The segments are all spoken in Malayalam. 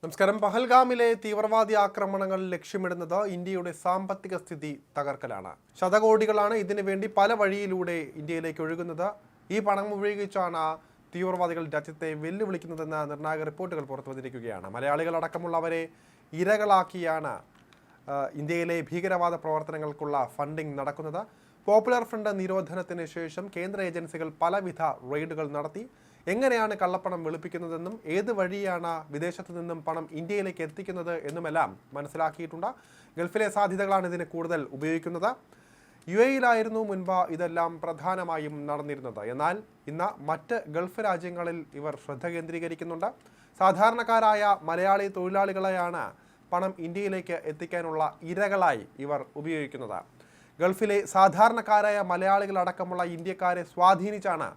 നമസ്കാരം. പഹൽഗാമിലെ തീവ്രവാദി ആക്രമണങ്ങൾ ലക്ഷ്യമിടുന്നത് ഇന്ത്യയുടെ സാമ്പത്തിക സ്ഥിതി തകർക്കലാണ്. ശതകോടികളാണ് ഇതിനു വേണ്ടി പല വഴിയിലൂടെ ഇന്ത്യയിലേക്ക് ഒഴുകുന്നത്. ഈ പണം ഉപയോഗിച്ചാണ് തീവ്രവാദികൾ രാജ്യത്തെ വെല്ലുവിളിക്കുന്നതെന്ന നിർണായക റിപ്പോർട്ടുകൾ പുറത്തുവന്നിരിക്കുകയാണ്. മലയാളികളടക്കമുള്ളവരെ ഇരകളാക്കിയാണ് ഇന്ത്യയിലെ ഭീകരവാദ പ്രവർത്തനങ്ങൾക്കുള്ള ഫണ്ടിംഗ് നടക്കുന്നത്. പോപ്പുലർ ഫ്രണ്ട് നിരോധനത്തിന് ശേഷം കേന്ദ്ര ഏജൻസികൾ പലവിധ റെയ്ഡുകൾ നടത്തി. എങ്ങനെയാണ് കള്ളപ്പണം വെളുപ്പിക്കുന്നതെന്നും ഏത് വഴിയാണ് വിദേശത്തു നിന്നും പണം ഇന്ത്യയിലേക്ക് എത്തിക്കുന്നത് എന്നുമെല്ലാം മനസ്സിലാക്കിയിട്ടുണ്ട്. ഗൾഫിലെ സാധ്യതകളാണ് ഇതിന് കൂടുതൽ ഉപയോഗിക്കുന്നത്. UAE-യിലായിരുന്നു മുൻപ് ഇതെല്ലാം പ്രധാനമായും നടന്നിരുന്നത്. എന്നാൽ ഇന്ന് മറ്റ് ഗൾഫ് രാജ്യങ്ങളിൽ ഇവർ ശ്രദ്ധ കേന്ദ്രീകരിക്കുന്നുണ്ട്. സാധാരണക്കാരായ മലയാളി തൊഴിലാളികളെയാണ് പണം ഇന്ത്യയിലേക്ക് എത്തിക്കാനുള്ള ഇരകളായി ഇവർ ഉപയോഗിക്കുന്നത്. ഗൾഫിലെ സാധാരണക്കാരായ മലയാളികളടക്കമുള്ള ഇന്ത്യക്കാരെ സ്വാധീനിച്ചാണ്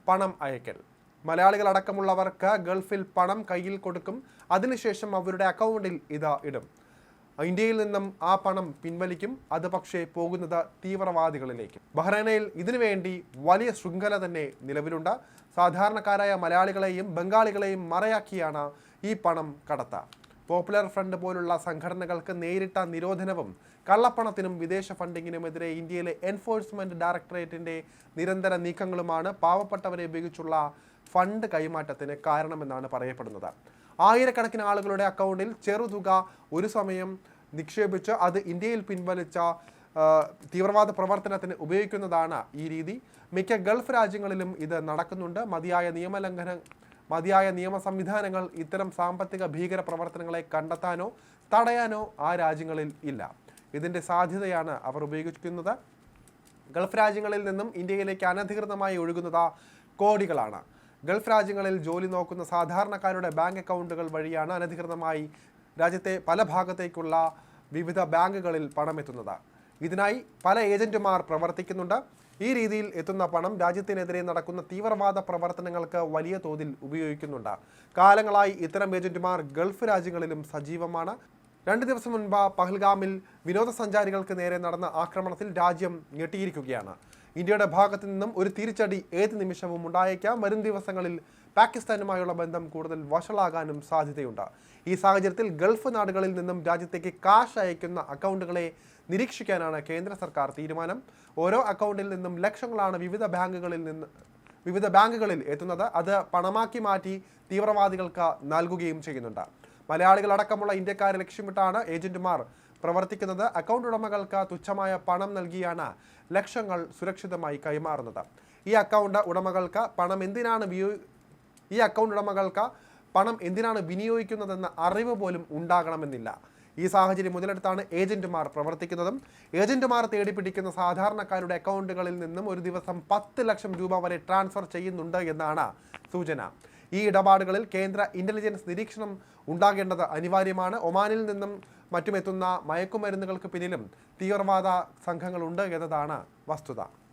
പണം അയക്കൽ. മലയാളികളടക്കമുള്ളവർക്ക് ഗൾഫിൽ പണം കയ്യിൽ കൊടുക്കും. അതിനുശേഷം അവരുടെ അക്കൗണ്ടിൽ ഇത് ഇടും. ഇന്ത്യയിൽ നിന്നും ആ പണം പിൻവലിക്കും. അത് പക്ഷേ പോകുന്നത് തീവ്രവാദികളിലേക്ക്. ബഹ്റൈനിൽ ഇതിനുവേണ്ടി വലിയ ശൃംഖല തന്നെ നിലവിലുണ്ട്. സാധാരണക്കാരായ മലയാളികളെയും ബംഗാളികളെയും മറയാക്കിയാണ് ഈ പണം കടത്ത. പോപ്പുലർ ഫ്രണ്ട് പോലുള്ള സംഘടനകൾക്ക് നേരിട്ട നിരോധനവും കള്ളപ്പണത്തിനും വിദേശ ഫണ്ടിങ്ങിനുമെതിരെ ഇന്ത്യയിലെ എൻഫോഴ്സ്മെന്റ് ഡയറക്ടറേറ്റിന്റെ നിരന്തര നീക്കങ്ങളുമാണ് പാവപ്പെട്ടവരെ ഉപയോഗിച്ചുള്ള ഫണ്ട് കൈമാറ്റത്തിന് കാരണമെന്നാണ് പറയപ്പെടുന്നത്. ആയിരക്കണക്കിന് ആളുകളുടെ അക്കൗണ്ടിൽ ചെറുതുക ഒരു സമയം നിക്ഷേപിച്ച് അത് ഇന്ത്യയിൽ പിൻവലിച്ച തീവ്രവാദ പ്രവർത്തനത്തിന് ഉപയോഗിക്കുന്നതാണ് ഈ രീതി. മിക്ക ഗൾഫ് രാജ്യങ്ങളിലും ഇത് നടക്കുന്നുണ്ട്. മതിയായ നിയമ സംവിധാനങ്ങൾ ഇത്തരം സാമ്പത്തിക ഭീകര പ്രവർത്തനങ്ങളെ കണ്ടെത്താനോ തടയാനോ ആ രാജ്യങ്ങളിൽ ഇല്ല. ഇതിൻ്റെ സാധ്യതയാണ് അവർ ഉപയോഗിക്കുന്നത്. ഗൾഫ് രാജ്യങ്ങളിൽ നിന്നും ഇന്ത്യയിലേക്ക് അനധികൃതമായി ഒഴുകുന്നത് കോടികളാണ്. ഗൾഫ് രാജ്യങ്ങളിൽ ജോലി നോക്കുന്ന സാധാരണക്കാരുടെ ബാങ്ക് അക്കൗണ്ടുകൾ വഴിയാണ് അനധികൃതമായി രാജ്യത്തെ പല ഭാഗത്തേക്കുള്ള വിവിധ ബാങ്കുകളിൽ പണമെത്തുന്നത്. ഇതിനായി പല ഏജന്റുമാർ പ്രവർത്തിക്കുന്നുണ്ട്. ഈ രീതിയിൽ എത്തുന്ന പണം രാജ്യത്തിനെതിരെ നടക്കുന്ന തീവ്രവാദ പ്രവർത്തനങ്ങൾക്ക് വലിയ തോതിൽ ഉപയോഗിക്കുന്നുണ്ട്. കാലങ്ങളായി ഇത്തരം ഏജന്റുമാർ ഗൾഫ് രാജ്യങ്ങളിലും സജീവമാണ്. 2 ദിവസം മുൻപ് പഹൽഗാമിൽ വിനോദസഞ്ചാരികൾക്ക് നേരെ നടന്ന ആക്രമണത്തിൽ രാജ്യം ഞെട്ടിയിരിക്കുകയാണ്. ഇന്ത്യയുടെ ഭാഗത്തു നിന്നും ഒരു തിരിച്ചടി ഏത് നിമിഷവും ഉണ്ടായേക്കാം. വരും ദിവസങ്ങളിൽ പാകിസ്ഥാനുമായുള്ള ബന്ധം കൂടുതൽ വഷളാകാനും സാധ്യതയുണ്ട്. ഈ സാഹചര്യത്തിൽ ഗൾഫ് നാടുകളിൽ നിന്നും രാജ്യത്തേക്ക് കാശ് അയക്കുന്ന അക്കൗണ്ടുകളെ നിരീക്ഷിക്കാനാണ് കേന്ദ്ര സർക്കാർ തീരുമാനം. ഓരോ അക്കൗണ്ടിൽ നിന്നും ലക്ഷങ്ങളാണ് വിവിധ ബാങ്കുകളിൽ എത്തുന്നത്. അത് പണമാക്കി മാറ്റി തീവ്രവാദികൾക്ക് നൽകുകയും ചെയ്യുന്നുണ്ട്. മലയാളികളടക്കമുള്ള ഇന്ത്യക്കാരെ ലക്ഷ്യമിട്ടാണ് ഏജന്റുമാർ പ്രവർത്തിക്കുന്നത്. അക്കൗണ്ട് ഉടമകൾക്ക് തുച്ഛമായ പണം നൽകിയാണ് ലക്ഷങ്ങൾ സുരക്ഷിതമായി കൈമാറുന്നത്. ഈ അക്കൗണ്ട് ഉടമകൾക്ക് പണം എന്തിനാണ് വിനിയോഗിക്കുന്നതെന്ന അറിവ് പോലും ഉണ്ടാകണമെന്നില്ല. ഈ സാഹചര്യം മുതലെടുത്താണ് ഏജന്റുമാർ പ്രവർത്തിക്കുന്നതും. ഏജന്റുമാർ തേടിപ്പിടിക്കുന്ന സാധാരണക്കാരുടെ അക്കൗണ്ടുകളിൽ നിന്നും ഒരു ദിവസം 10 ലക്ഷം രൂപ വരെ ട്രാൻസ്ഫർ ചെയ്യുന്നുണ്ട് എന്നാണ് സൂചന. ഈ ഇടപാടുകളിൽ കേന്ദ്ര ഇന്റലിജൻസ് നിരീക്ഷണം ഉണ്ടാകേണ്ടത് അനിവാര്യമാണ്. ഒമാനിൽ നിന്നും മറ്റുമെത്തുന്ന മയക്കുമരുന്നുകൾക്ക് പിന്നിലും തീവ്രവാദ സംഘങ്ങളുണ്ട് എന്നതാണ് വസ്തുത.